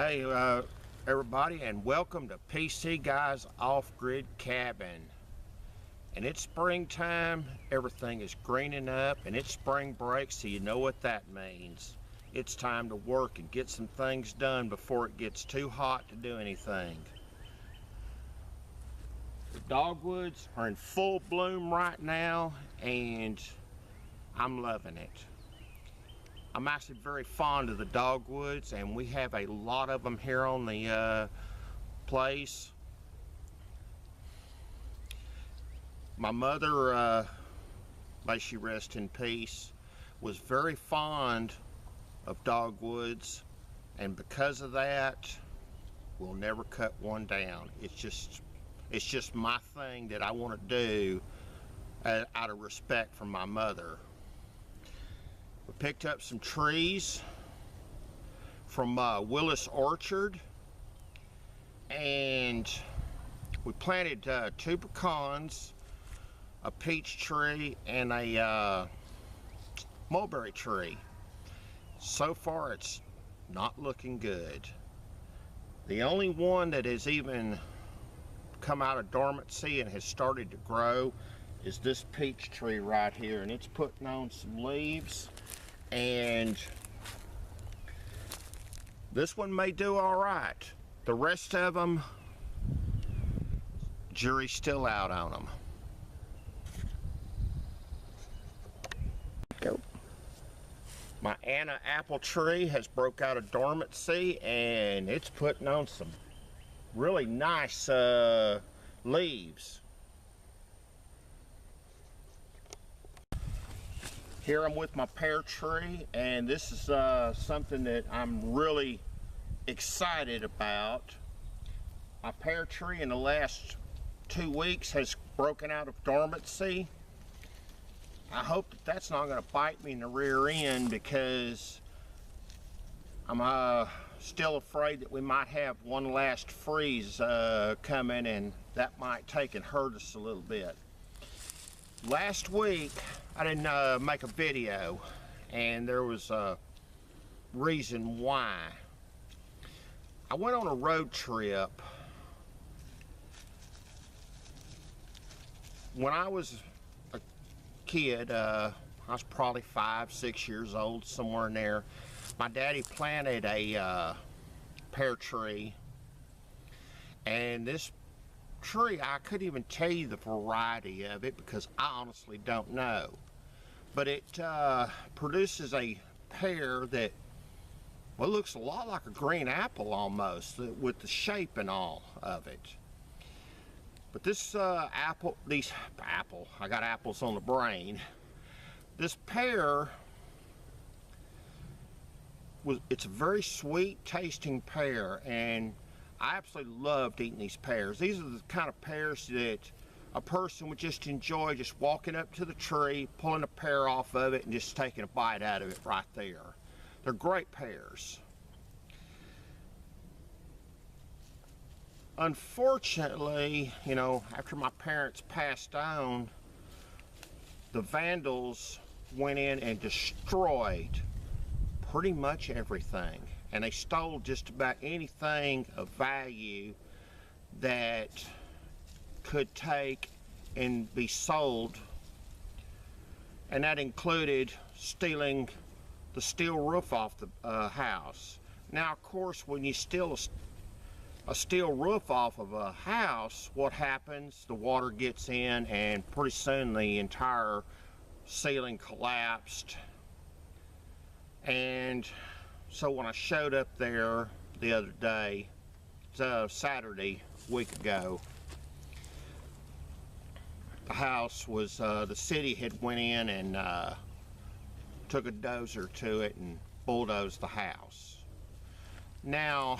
Hey everybody, and welcome to PC Guys Off-Grid Cabin. And it's springtime, everything is greening up, and it's spring break, so you know what that means. It's time to work and get some things done before it gets too hot to do anything. The dogwoods are in full bloom right now, and I'm loving it. I'm actually very fond of the dogwoods, and we have a lot of them here on the place. My mother, may she rest in peace, was very fond of dogwoods, and because of that, we'll never cut one down. It's just my thing that I want to do out of respect for my mother. We picked up some trees from Willis Orchard, and we planted 2 pecans, a peach tree, and a mulberry tree. So far it's not looking good. The only one that has even come out of dormancy and has started to grow is this peach tree right here, and it's putting on some leaves. And this one may do all right. The rest of them, jury's still out on them. Go. My Anna apple tree has broke out of dormancy, and it's putting on some really nice leaves. Here I'm with my pear tree, and this is something that I'm really excited about. My pear tree in the last 2 weeks has broken out of dormancy. I hope that that's not going to bite me in the rear end, because I'm still afraid that we might have one last freeze coming, and that might take and hurt us a little bit. Last week I didn't make a video, and there was a reason why. I went on a road trip. When I was a kid, I was probably 5-6 years old, somewhere in there. My daddy planted a pear tree, and this tree, I couldn't even tell you the variety of it because I honestly don't know, but it produces a pear that, well, looks a lot like a green apple almost, with the shape and all of it. But this I got apples on the brain. This pear it's a very sweet tasting pear, and I absolutely loved eating these pears. These are the kind of pears that a person would just enjoy, just walking up to the tree, pulling a pear off of it, and just taking a bite out of it right there. They're great pears. Unfortunately, you know, after my parents passed on, the vandals went in and destroyed pretty much everything, and they stole just about anything of value that could take and be sold, and that included stealing the steel roof off the house. Now, of course, when you steal a steel roof off of a house, what happens? The water gets in, and pretty soon the entire ceiling collapsed. And so when I showed up there the other day, it's Saturday, a week ago, the house was, the city had went in and took a dozer to it and bulldozed the house. Now,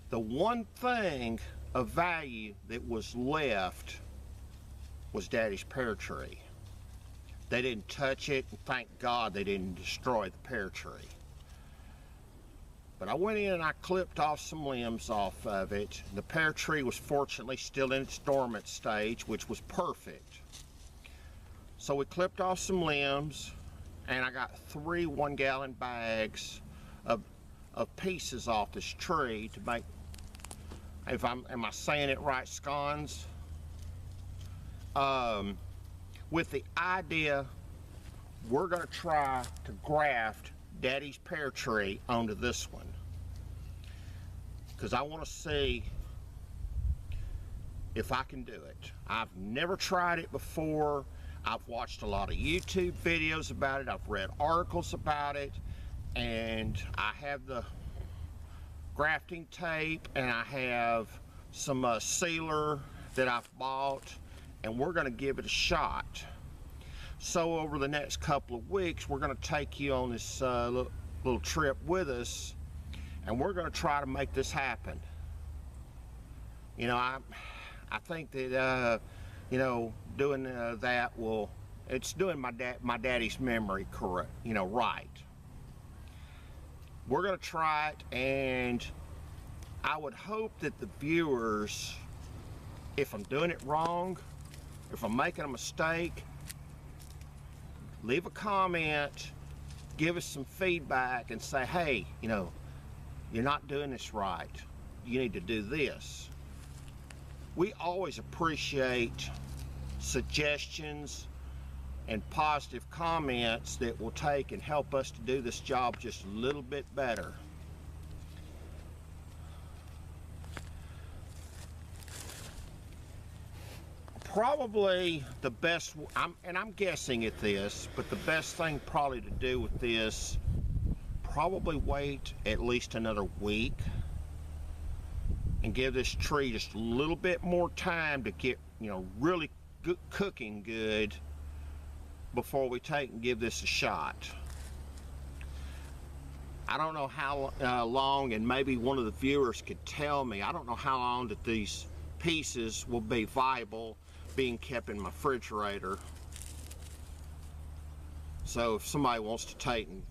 the one thing of value that was left was Daddy's pear tree. They didn't touch it, and thank God they didn't destroy the pear tree. But I went in and I clipped off some limbs off of it. The pear tree was fortunately still in its dormant stage, which was perfect. So we clipped off some limbs, and I got 3 1-gallon bags of of pieces off this tree to make, am I saying it right, scones? With the idea, we're gonna try to graft Daddy's pear tree onto this one, because I want to see if I can do it. I've never tried it before. I've watched a lot of YouTube videos about it. I've read articles about it, and I have the grafting tape, and I have some sealer that I've bought, and we're going to give it a shot. So over the next couple of weeks, we're going to take you on this little trip with us, and we're going to try to make this happen. You know, I think that you know, doing that it's doing my daddy's memory correct, you know, right. We're going to try it, and I would hope that the viewers, if I'm doing it wrong, if I'm making a mistake, leave a comment, give us some feedback, and say, hey, you know, you're not doing this right. You need to do this. We always appreciate suggestions and positive comments that will take and help us to do this job just a little bit better. Probably the best, I'm guessing at this, but the best thing probably to do with this, probably wait at least another week and give this tree just a little bit more time to get, you know, really good, cooking good, before we take and give this a shot. I don't know how long, and maybe one of the viewers could tell me, I don't know how long that these pieces will be viable being kept in my refrigerator. So if somebody wants to take and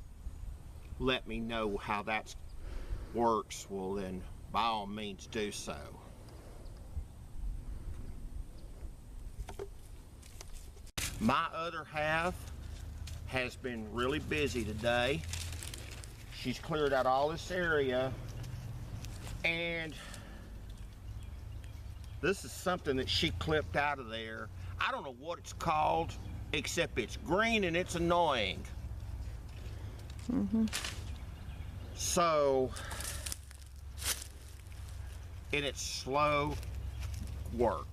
let me know how that works, well then by all means do so. My other half has been really busy today. She's cleared out all this area, and this is something that she clipped out of there. I don't know what it's called, except it's green and it's annoying. So, and it's slow work.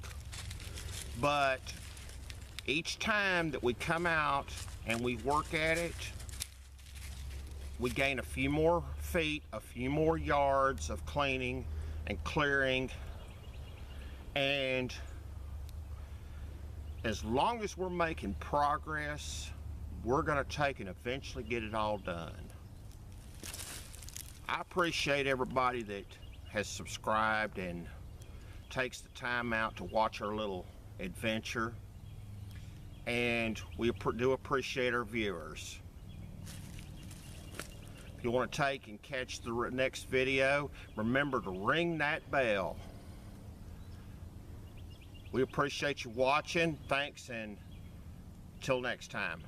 But each time that we come out and we work at it, we gain a few more feet, a few more yards of cleaning and clearing. And as long as we're making progress, we're going to take and eventually get it all done. I appreciate everybody that has subscribed and takes the time out to watch our little adventure. And we do appreciate our viewers. If you want to take and catch the next video, remember to ring that bell. We appreciate you watching. Thanks, and till next time.